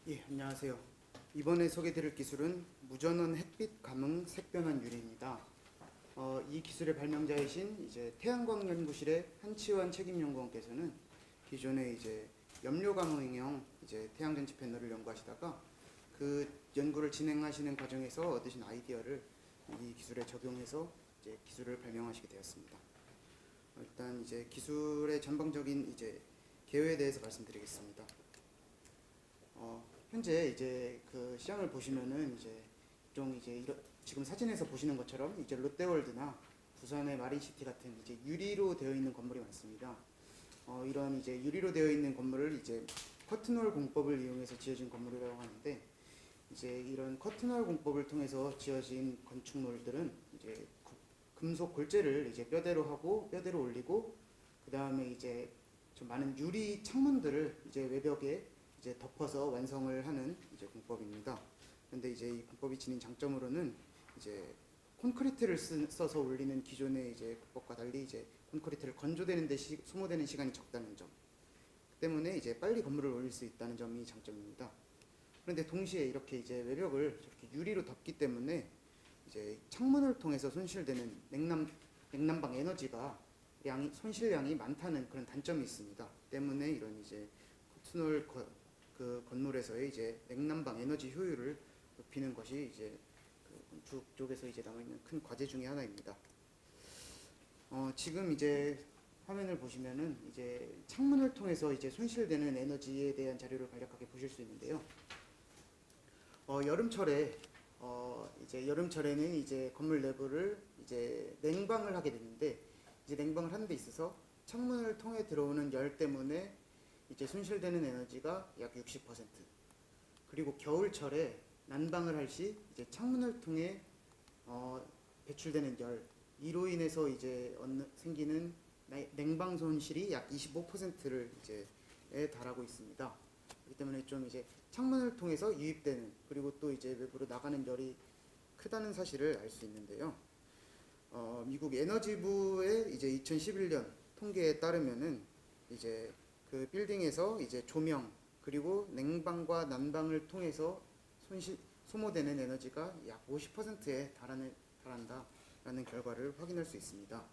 예, 안녕하세요. 이번에 소개드릴 기술은 무전원 햇빛 감응 색변환 유리입니다. 이 기술의 발명자이신 이제 태양광 연구실의 한치환 책임연구원께서는 기존에 이제 염료 감응형 이제 태양전지 패널을 연구하시다가 그 연구를 진행하시는 과정에서 얻으신 아이디어를 이 기술에 적용해서 이제 기술을 발명하시게 되었습니다. 일단 이제 기술의 전방적인 이제 개요에 대해서 말씀드리겠습니다. 현재 이제 그 시장을 보시면은 이제 좀 이제 지금 사진에서 보시는 것처럼 이제 롯데월드나 부산의 마린시티 같은 이제 유리로 되어 있는 건물이 많습니다. 이런 이제 유리로 되어 있는 건물을 이제 커튼홀 공법을 이용해서 지어진 건물이라고 하는데, 이제 이런 커튼홀 공법을 통해서 지어진 건축물들은 이제 금속 골재를 이제 뼈대로 하고 뼈대로 올리고, 그 다음에 이제 좀 많은 유리 창문들을 이제 외벽에 이제 덮어서 완성을 하는 이제 공법입니다. 그런데 이제 이 공법이 지닌 장점으로는 이제 콘크리트를 써서 올리는 기존의 이제 공법과 달리 이제 콘크리트를 건조되는 소모되는 시간이 적다는 점 때문에 이제 빨리 건물을 올릴 수 있다는 점이 장점입니다. 그런데 동시에 이렇게 이제 외벽을 저렇게 유리로 덮기 때문에 이제 창문을 통해서 손실되는 냉난방 에너지가 손실량이 많다는 그런 단점이 있습니다. 때문에 이런 이제 커튼홀 그 건물에서의 이제 냉난방 에너지 효율을 높이는 것이 이제 그 건축 쪽에서 이제 남아 있는 큰 과제 중에 하나입니다. 지금 이제 화면을 보시면은 이제 창문을 통해서 이제 손실되는 에너지에 대한 자료를 간략하게 보실 수 있는데요. 이제 여름철에는 이제 건물 내부를 이제 냉방을 하게 되는데, 이제 냉방을 하는 데 있어서 창문을 통해 들어오는 열 때문에 이제 손실되는 에너지가 약 60%. 그리고 겨울철에 난방을 할 시 이제 창문을 통해 배출되는 열, 이로 인해서 이제 생기는 냉방 손실이 약 25%를 이제 달하고 있습니다. 그렇기 때문에 좀 이제 창문을 통해서 유입되는, 그리고 또 이제 외부로 나가는 열이 크다는 사실을 알 수 있는데요. 미국 에너지부의 이제 2011년 통계에 따르면은 이제 그 빌딩에서 이제 조명 그리고 냉방과 난방을 통해서 소모되는 에너지가 약 50%에 달한다라는 결과를 확인할 수 있습니다.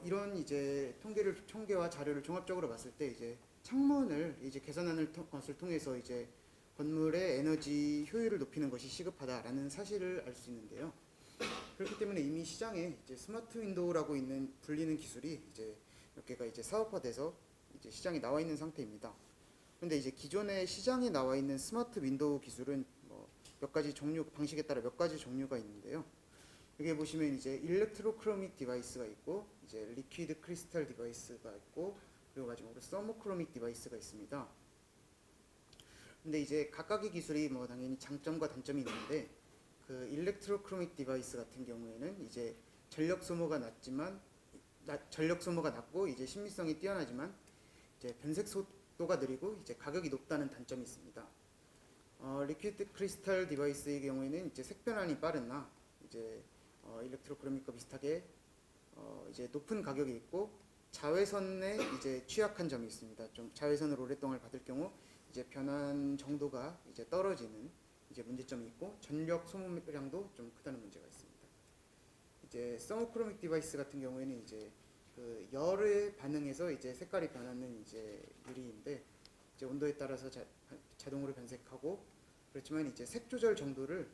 이런 이제 통계와 자료를 종합적으로 봤을 때 이제 창문을 이제 개선하는 것을 통해서 이제 건물의 에너지 효율을 높이는 것이 시급하다라는 사실을 알 수 있는데요. 그렇기 때문에 이미 시장에 이제 스마트 윈도우라고 불리는 기술이 이제 몇 개가 이제 사업화돼서 이제 시장에 나와 있는 상태입니다. 그런데 이제 기존에 시장에 나와 있는 스마트 윈도우 기술은 몇 가지 방식에 따라 몇 가지 종류가 있는데요. 여기 보시면 이제 일렉트로크로믹 디바이스가 있고, 이제 리퀴드 크리스탈 디바이스가 있고, 그리고 마지막으로 서모크로믹 디바이스가 있습니다. 근데 이제 각각의 기술이 당연히 장점과 단점이 있는데, 그 일렉트로크로믹 디바이스 같은 경우에는 이제 전력 소모가 낮고 이제 신미성이 뛰어나지만 이제 변색 속도가 느리고 이제 가격이 높다는 단점이 있습니다. 리퀴드 크리스탈 디바이스의 경우에는 이제 색변환이 빠르나 이제 일렉트로크로믹과 비슷하게 이제 높은 가격이 있고, 자외선에 이제 취약한 점이 있습니다. 좀 자외선을 오랫동안 받을 경우 이제 변환 정도가 이제 떨어지는 이제 문제점이 있고, 전력 소모량도 좀 크다는 문제가 있습니다. 이제 서모크로믹 디바이스 같은 경우에는 이제 그 열에 반응해서 이제 색깔이 변하는 이제 유리인데, 이제 온도에 따라서 자동으로 변색하고, 그렇지만 이제 색 조절 정도를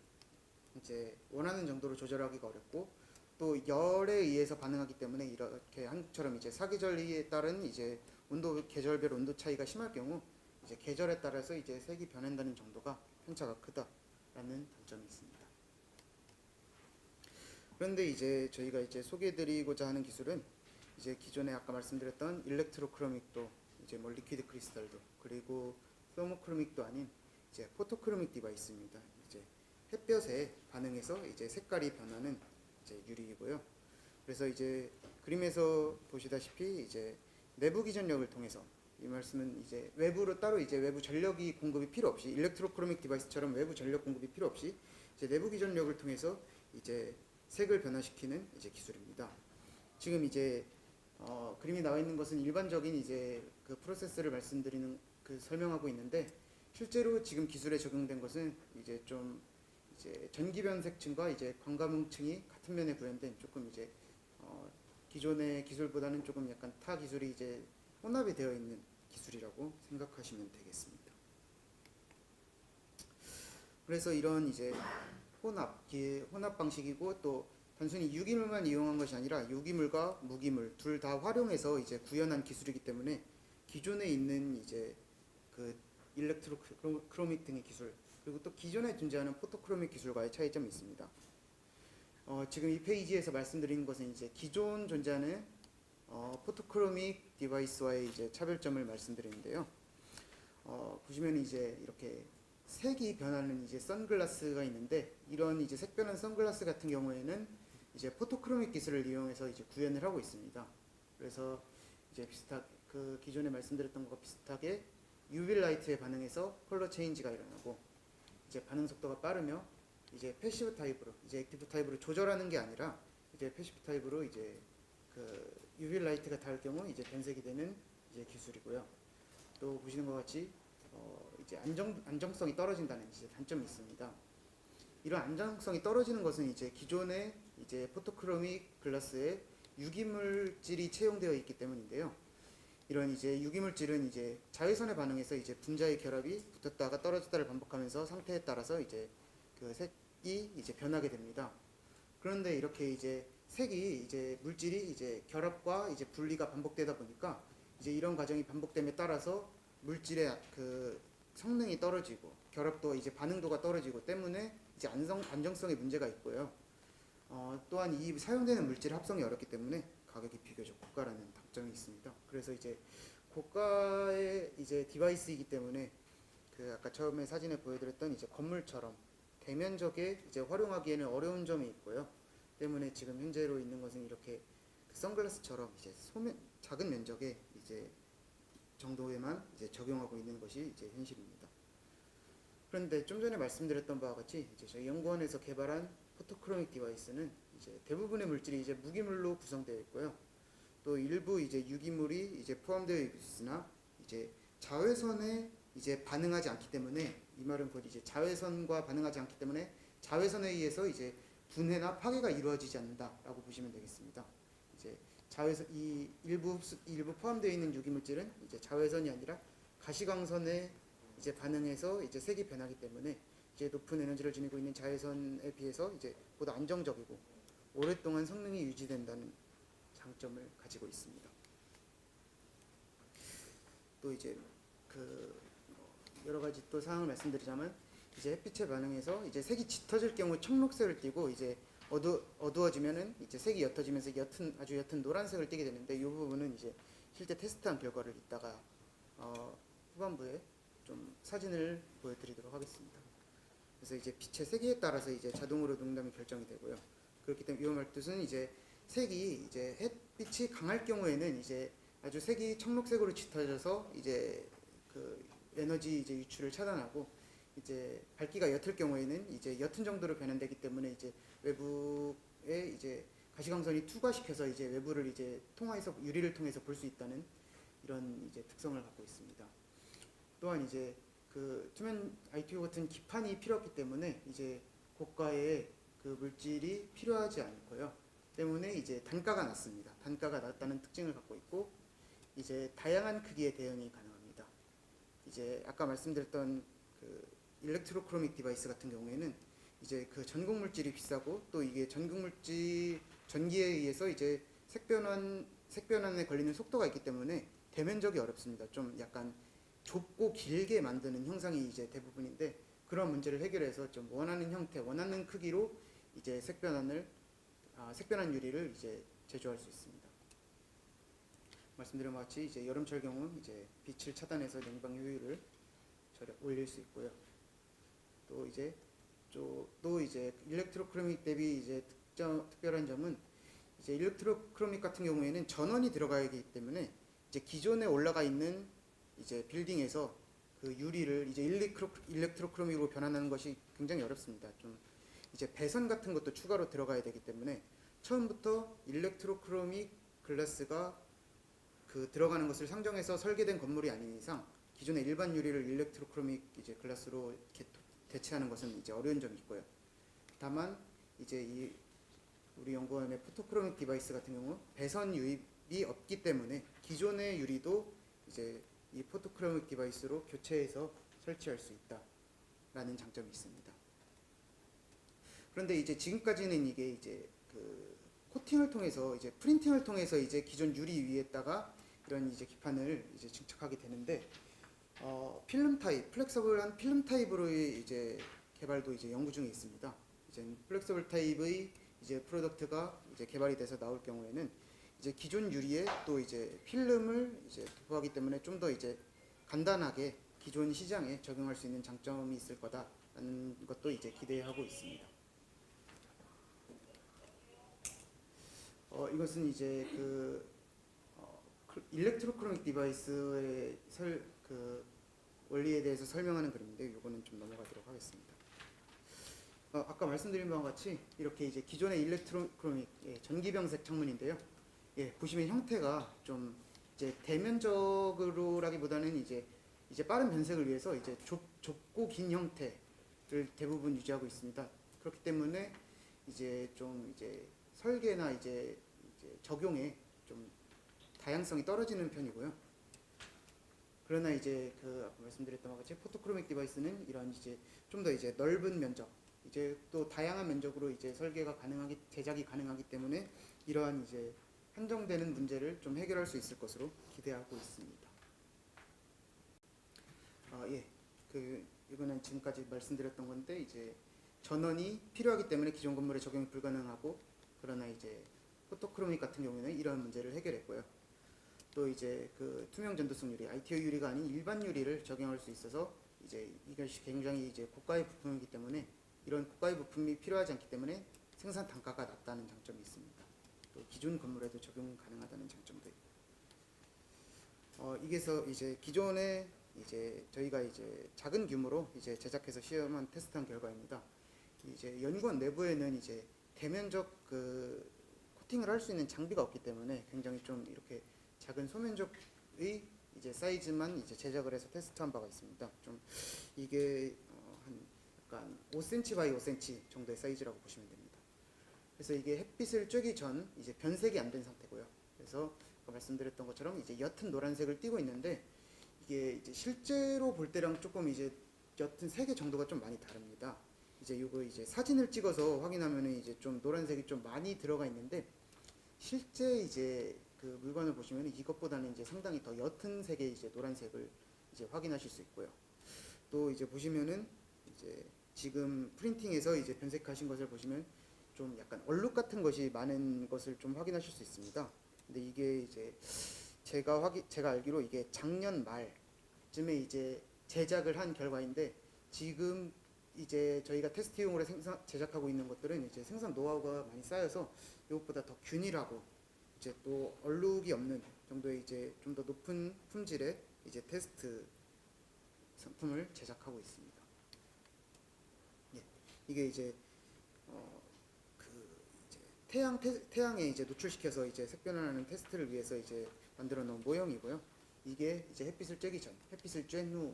이제 원하는 정도로 조절하기가 어렵고, 또 열에 의해서 반응하기 때문에 이렇게 한국처럼 이제 사계절에 따른 이제 계절별 온도 차이가 심할 경우 이제 계절에 따라서 이제 색이 변한다는 정도가 편차가 크다라는 단점이 있습니다. 그런데 이제 저희가 이제 소개해드리고자 하는 기술은 이제 기존에 아까 말씀드렸던 일렉트로크로믹도, 이제 리퀴드 크리스탈도, 그리고 서모크로믹도 아닌 이제 포토크로믹 디바이스입니다. 이제 햇볕에 반응해서 이제 색깔이 변하는 이제 유리이고요. 그래서 이제 그림에서 보시다시피 이제 내부 기전력을 통해서, 이 말씀은 이제 외부로 따로 이제 외부 전력이 공급이 필요 없이, 일렉트로크로믹 디바이스처럼 외부 전력 공급이 필요 없이 이제 내부 기전력을 통해서 이제 색을 변화시키는 이제 기술입니다. 지금 이제 그림이 나와 있는 것은 일반적인 이제 그 프로세스를 설명하고 있는데, 실제로 지금 기술에 적용된 것은 이제 좀 이제 전기변색층과 이제 광감흥층이 같은 면에 구현된 조금 이제 기존의 기술보다는 조금 약간 타 기술이 이제 혼합이 되어 있는 기술이라고 생각하시면 되겠습니다. 그래서 이런 이제 혼합 방식이고 또 단순히 유기물만 이용한 것이 아니라 유기물과 무기물 둘 다 활용해서 이제 구현한 기술이기 때문에 기존에 있는 이제 그 일렉트로크로믹 등의 기술 그리고 또 기존에 존재하는 포토크로믹 기술과의 차이점이 있습니다. 지금 이 페이지에서 말씀드리는 것은 이제 기존 존재하는 포토크로믹 디바이스와의 이제 차별점을 말씀드리는데요. 보시면 이제 이렇게 색이 변하는 이제 선글라스가 있는데 이런 이제 색 변한 선글라스 같은 경우에는 이제 포토크로믹 기술을 이용해서 이제 구현을 하고 있습니다. 그래서 이제 그 기존에 말씀드렸던 것과 비슷하게 UV 라이트에 반응해서 컬러 체인지가 일어나고 이제 반응 속도가 빠르며 이제 패시브 타입으로 이제 액티브 타입으로 조절하는 게 아니라 이제 패시브 타입으로 이제 그 UV 라이트가 닿을 경우 이제 변색이 되는 이제 기술이고요. 또 보시는 것 같이 이제 안정성이 떨어진다는 이제 단점이 있습니다. 이런 안정성이 떨어지는 것은 이제 기존의 이제 포토크로믹 글라스에 유기물질이 채용되어 있기 때문인데요. 이런 이제 유기물질은 이제 자외선에 반응해서 이제 분자의 결합이 붙었다가 떨어졌다를 반복하면서 상태에 따라서 이제 그 색이 이제 변하게 됩니다. 그런데 이렇게 이제 색이 이제 물질이 이제 결합과 이제 분리가 반복되다 보니까 이제 이런 과정이 반복됨에 따라서 물질의 그 성능이 떨어지고 결합도 이제 반응도가 떨어지고 때문에 이제 안정성에 문제가 있고요. 또한 이 사용되는 물질 합성이 어렵기 때문에 가격이 비교적 고가라는 단점이 있습니다. 그래서 이제 고가의 이제 디바이스이기 때문에 그 아까 처음에 사진에 보여드렸던 이제 건물처럼 대면적에 이제 활용하기에는 어려운 점이 있고요. 때문에 지금 현재로 있는 것은 이렇게 그 선글라스처럼 이제 작은 면적에 이제 정도에만 이제 적용하고 있는 것이 이제 현실입니다. 그런데 좀 전에 말씀드렸던 바와 같이 이제 저희 연구원에서 개발한 포토크로믹 디바이스는 이제 대부분의 물질이 이제 무기물로 구성되어 있고요. 또 일부 이제 유기물이 이제 포함되어 있으나 이제 자외선에 이제 반응하지 않기 때문에 이 말은 곧 이제 자외선과 반응하지 않기 때문에 자외선에 의해서 이제 분해나 파괴가 이루어지지 않는다라고 보시면 되겠습니다. 이제 자외선 이 일부 포함되어 있는 유기물질은 이제 자외선이 아니라 가시광선에 이제 반응해서 이제 색이 변하기 때문에 이제 높은 에너지를 지니고 있는 자외선에 비해서 이제 보다 안정적이고 오랫동안 성능이 유지된다는 장점을 가지고 있습니다. 또 이제 그 여러 가지 또 사항을 말씀드리자면 이제 햇빛에 반응해서 이제 색이 짙어질 경우 청록색을 띠고 이제 어두워지면은 이제 색이 옅어지면서 아주 옅은 노란색을 띠게 되는데 이 부분은 이제 실제 테스트한 결과를 이따가 후반부에 좀 사진을 보여드리도록 하겠습니다. 그래서 이제 빛의 세기에 따라서 이제 자동으로 농담이 결정이 되고요. 그렇기 때문에 이 말뜻은 이제 색이 이제 햇빛이 강할 경우에는 이제 아주 색이 청록색으로 짙어져서 이제 그 에너지 이제 유출을 차단하고 이제 밝기가 옅을 경우에는 이제 옅은 정도로 변환되기 때문에 이제 외부에 이제 가시광선이 투과시켜서 이제 외부를 이제 유리를 통해서 볼 수 있다는 이런 이제 특성을 갖고 있습니다. 또한 이제 그 투명 ITO 같은 기판이 필요 없기 때문에 이제 고가의 그 물질이 필요하지 않고요. 때문에 이제 단가가 낮습니다. 단가가 낮다는 특징을 갖고 있고 이제 다양한 크기의 대응이 가능합니다. 이제 아까 말씀드렸던 그 일렉트로크로믹 디바이스 같은 경우에는 이제 그 전극 물질이 비싸고 또 이게 전극 물질 전기에 의해서 이제 색변환에 걸리는 속도가 있기 때문에 대면적이 어렵습니다. 좀 약간 좁고 길게 만드는 형상이 이제 대부분인데 그런 문제를 해결해서 좀 원하는 형태, 원하는 크기로 이제 색변환 유리를 이제 제조할 수 있습니다. 말씀드린 것 같이 이제 여름철 경우 이제 빛을 차단해서 냉방 효율을 올릴 수 있고요. 또 이제 일렉트로크로믹 대비 이제 특별한 점은 이제 일렉트로크로믹 같은 경우에는 전원이 들어가야 하기 때문에 이제 기존에 올라가 있는 이제 빌딩에서 그 유리를 이제 일렉트로크로믹으로 변환하는 것이 굉장히 어렵습니다. 좀 이제 배선 같은 것도 추가로 들어가야 되기 때문에 처음부터 일렉트로크로믹 글라스가 그 들어가는 것을 상정해서 설계된 건물이 아닌 이상 기존의 일반 유리를 일렉트로크로믹 이제 글라스로 이렇게 대체하는 것은 이제 어려운 점이 있고요. 다만 이제 이 우리 연구원의 포토크로믹 디바이스 같은 경우 배선 유입이 없기 때문에 기존의 유리도 이제 이 포토크로믹 디바이스로 교체해서 설치할 수 있다라는 장점이 있습니다. 그런데 이제 지금까지는 이게 이제 그 코팅을 통해서 이제 프린팅을 통해서 이제 기존 유리 위에다가 이런 이제 기판을 이제 증착하게 되는데 필름 타입, 플렉서블한 필름 타입으로의 이제 개발도 이제 연구 중에 있습니다. 이제 플렉서블 타입의 이제 프로덕트가 이제 개발이 돼서 나올 경우에는 이제 기존 유리에 또 이제 필름을 이제 도포하기 때문에 좀 더 이제 간단하게 기존 시장에 적용할 수 있는 장점이 있을 거다라는 것도 이제 기대하고 있습니다. 이것은 이제 일렉트로크로믹 디바이스의 원리에 대해서 설명하는 그림인데 이거는 좀 넘어가도록 하겠습니다. 아까 말씀드린 바와 같이 이렇게 이제 기존의 일렉트로크로믹 전기병색 창문인데요. 보시면 형태가 좀 이제 대면적으로라기보다는 이제 빠른 변색을 위해서 이제 좁고 긴 형태를 대부분 유지하고 있습니다. 그렇기 때문에 이제 좀 이제 설계나 이제 적용에 좀 다양성이 떨어지는 편이고요. 그러나 이제 아까 말씀드렸던 것 같이 포토크로믹 디바이스는 이런 이제 좀 더 이제 넓은 면적, 이제 또 다양한 면적으로 이제 제작이 가능하기 때문에 이러한 이제 한정되는 문제를 좀 해결할 수 있을 것으로 기대하고 있습니다. 이거는 지금까지 말씀드렸던 건데 이제 전원이 필요하기 때문에 기존 건물에 적용이 불가능하고 그러나 이제 포토크로믹 같은 경우에는 이런 문제를 해결했고요. 또 이제 투명 전도성 유리, ITO 유리가 아닌 일반 유리를 적용할 수 있어서 이제 이것이 굉장히 이제 고가의 부품이기 때문에 이런 고가의 부품이 필요하지 않기 때문에 생산 단가가 낮다는 장점이 있습니다. 또 기존 건물에도 적용 가능하다는 장점도 있고. 이게서 이제 기존에 이제 저희가 이제 작은 규모로 이제 제작해서 시험한 테스트한 결과입니다. 이제 연구원 내부에는 이제 대면적 코팅을 할 수 있는 장비가 없기 때문에 굉장히 좀 이렇게 작은 소면적의 이제 사이즈만 이제 제작을 해서 테스트한 바가 있습니다. 좀 이게 한 약간 5cm by 5cm 정도의 사이즈라고 보시면 됩니다. 그래서 이게 햇빛을 쬐기 전 이제 변색이 안 된 상태고요. 그래서 아까 말씀드렸던 것처럼 이제 옅은 노란색을 띠고 있는데 이게 이제 실제로 볼 때랑 조금 이제 옅은 색의 정도가 좀 많이 다릅니다. 이제 이거 이제 사진을 찍어서 확인하면은 이제 좀 노란색이 좀 많이 들어가 있는데 실제 이제 물건을 보시면 이것보다는 이제 상당히 더 옅은 색의 이제 노란색을 이제 확인하실 수 있고요. 또 이제 보시면은 이제 지금 프린팅에서 이제 변색하신 것을 보시면 좀 약간 얼룩 같은 것이 많은 것을 좀 확인하실 수 있습니다. 근데 이게 이제 제가 알기로 이게 작년 말쯤에 이제 제작을 한 결과인데 지금 이제 저희가 테스트용으로 제작하고 있는 것들은 이제 생산 노하우가 많이 쌓여서 이것보다 더 균일하고 이제 또 얼룩이 없는 정도의 이제 좀 더 높은 품질의 이제 테스트 상품을 제작하고 있습니다. 이게 이제 태양에 이제 노출시켜서 이제 색변화하는 테스트를 위해서 이제 만들어 놓은 모형이고요. 이게 이제 햇빛을 쬐기 전, 햇빛을 쬐는 후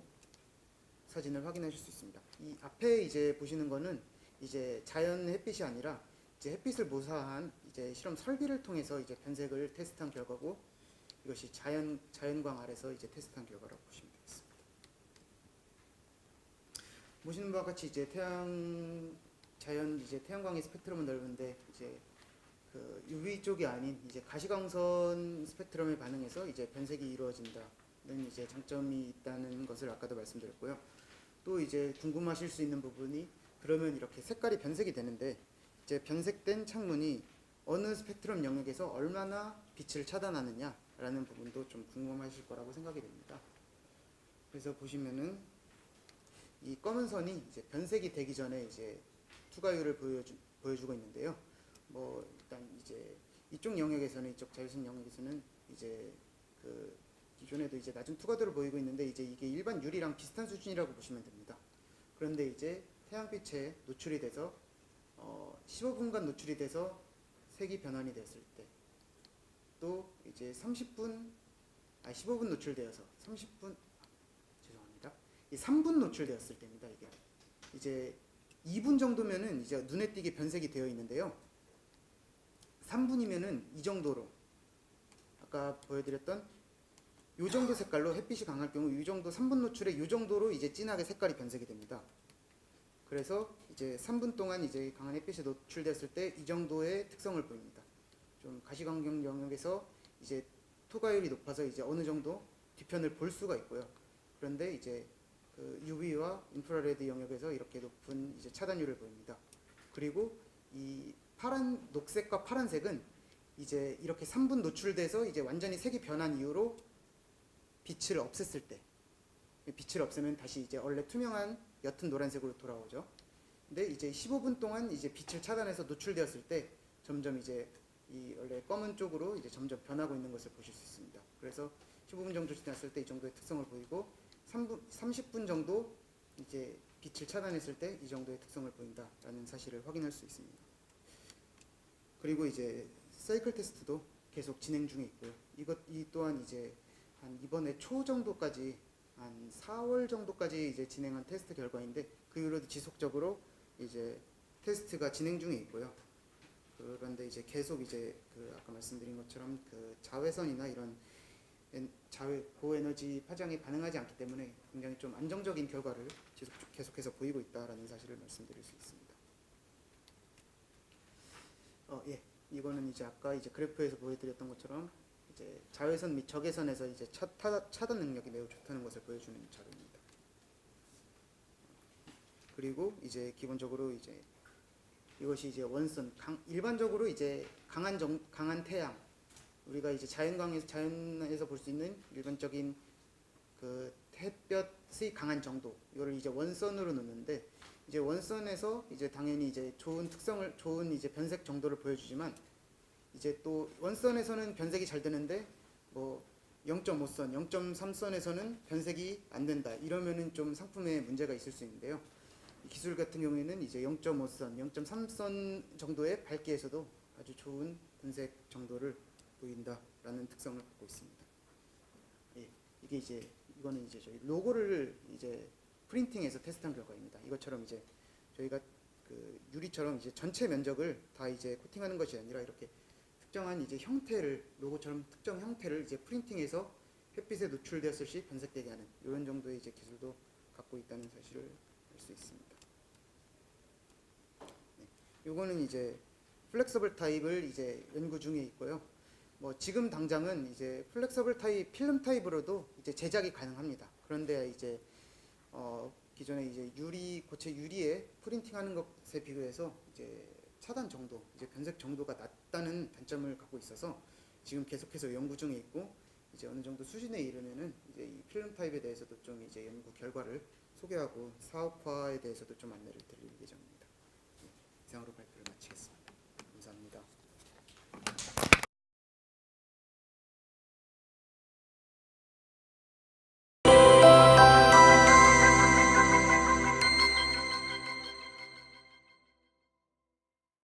사진을 확인하실 수 있습니다. 이 앞에 이제 보시는 거는 이제 자연 햇빛이 아니라 이제 햇빛을 모사한 이제 실험 설비를 통해서 이제 변색을 테스트한 결과고 이것이 자연광 아래서 이제 테스트한 결과라고 보시면 되겠습니다. 보시는 바와 같이 이제 태양광의 스펙트럼은 넓은데 이제 UV 쪽이 아닌 이제 가시광선 스펙트럼에 반응해서 이제 변색이 이루어진다는 이제 장점이 있다는 것을 아까도 말씀드렸고요. 또 이제 궁금하실 수 있는 부분이 그러면 이렇게 색깔이 변색이 되는데 이제 변색된 창문이 어느 스펙트럼 영역에서 얼마나 빛을 차단하느냐라는 부분도 좀 궁금하실 거라고 생각이 됩니다. 그래서 보시면은 이 검은 선이 이제 변색이 되기 전에 이제 투과율을 보여주고 있는데요. 일단 이제 이쪽 영역에서는 이쪽 자외선 영역에서는 이제 기존에도 이제 낮은 투과도를 보이고 있는데 이제 이게 일반 유리랑 비슷한 수준이라고 보시면 됩니다. 그런데 이제 태양빛에 노출이 돼서 15분간 노출이 돼서 색이 변환이 됐을 때 또 이제 15분 노출되어서 이 3분 노출되었을 때입니다. 이게 이제 2분 정도면은 이제 눈에 띄게 변색이 되어 있는데요. 3분이면은 이 정도로 아까 보여드렸던 이 정도 색깔로 햇빛이 강할 경우 이 정도 3분 노출에 이 정도로 이제 진하게 색깔이 변색이 됩니다. 그래서 이제 3분 동안 이제 강한 햇빛에 노출됐을 때 이 정도의 특성을 보입니다. 좀 가시광경 영역에서 이제 토과율이 높아서 이제 어느 정도 뒤편을 볼 수가 있고요. 그런데 이제 그 UV와 인프라레드 영역에서 이렇게 높은 이제 차단율을 보입니다. 그리고 이 녹색과 파란색은 이제 이렇게 3분 노출돼서 이제 완전히 색이 변한 이후로 빛을 없앴을 때, 빛을 없애면 다시 이제 원래 투명한 옅은 노란색으로 돌아오죠. 근데 이제 15분 동안 이제 빛을 차단해서 노출되었을 때 점점 이제 이 원래 검은 쪽으로 이제 점점 변하고 있는 것을 보실 수 있습니다. 그래서 15분 정도 지났을 때 이 정도의 특성을 보이고 30분 정도 이제 빛을 차단했을 때 이 정도의 특성을 보인다라는 사실을 확인할 수 있습니다. 그리고 이제 사이클 테스트도 계속 진행 중에 있고요. 이 또한 이제 한 이번에 초 정도까지 한 4월 정도까지 이제 진행한 테스트 결과인데 그 이후로도 지속적으로 이제 테스트가 진행 중에 있고요. 그런데 이제 계속 이제 그 아까 말씀드린 것처럼 그 자외선이나 이런 고에너지 파장에 반응하지 않기 때문에 굉장히 좀 안정적인 결과를 계속해서 보이고 있다라는 사실을 말씀드릴 수 있습니다. 예, 이거는 이제 아까 이제 그래프에서 보여드렸던 것처럼 이제 자외선 및 적외선에서 이제 차단 능력이 매우 좋다는 것을 보여주는 자료입니다. 그리고 이제 기본적으로 이제 이것이 이제 원선 일반적으로 이제 강한 태양 우리가 이제 자연에서 볼 수 있는 일반적인 그 햇볕의 강한 정도 이거를 이제 원선으로 놓는데 이제 원선에서 이제 당연히 이제 좋은 이제 변색 정도를 보여주지만 이제 또 원선에서는 변색이 잘 되는데 뭐 0.5선, 0.3선에서는 변색이 안 된다. 이러면은 좀 상품에 문제가 있을 수 있는데요. 이 기술 같은 경우에는 이제 0.5선, 0.3선 정도의 밝기에서도 아주 좋은 변색 정도를 보인다라는 특성을 갖고 있습니다. 예, 이거는 이제 저희 로고를 이제 프린팅해서 테스트한 결과입니다. 이것처럼 이제 저희가 그 유리처럼 이제 전체 면적을 다 이제 코팅하는 것이 아니라 이렇게 특정한 이제 형태를 로고처럼 특정 형태를 이제 프린팅해서 햇빛에 노출되었을 시 변색되게 하는 이런 정도의 이제 기술도 갖고 있다는 사실을 알 수 있습니다. 네, 요거는 이제 플렉서블 타입을 이제 연구 중에 있고요. 뭐 지금 당장은 이제 플렉서블 타입, 필름 타입으로도 이제 제작이 가능합니다. 그런데 이제 기존에 이제 고체 유리에 프린팅하는 것에 비교해서 이제 차단 정도, 이제 변색 정도가 낮다는 단점을 갖고 있어서 지금 계속해서 연구 중에 있고 이제 어느 정도 수준에 이르면은 이제 이 필름 타입에 대해서도 좀 이제 연구 결과를 소개하고 사업화에 대해서도 좀 안내를 드릴 예정입니다. 이상으로 발표를 마치겠습니다.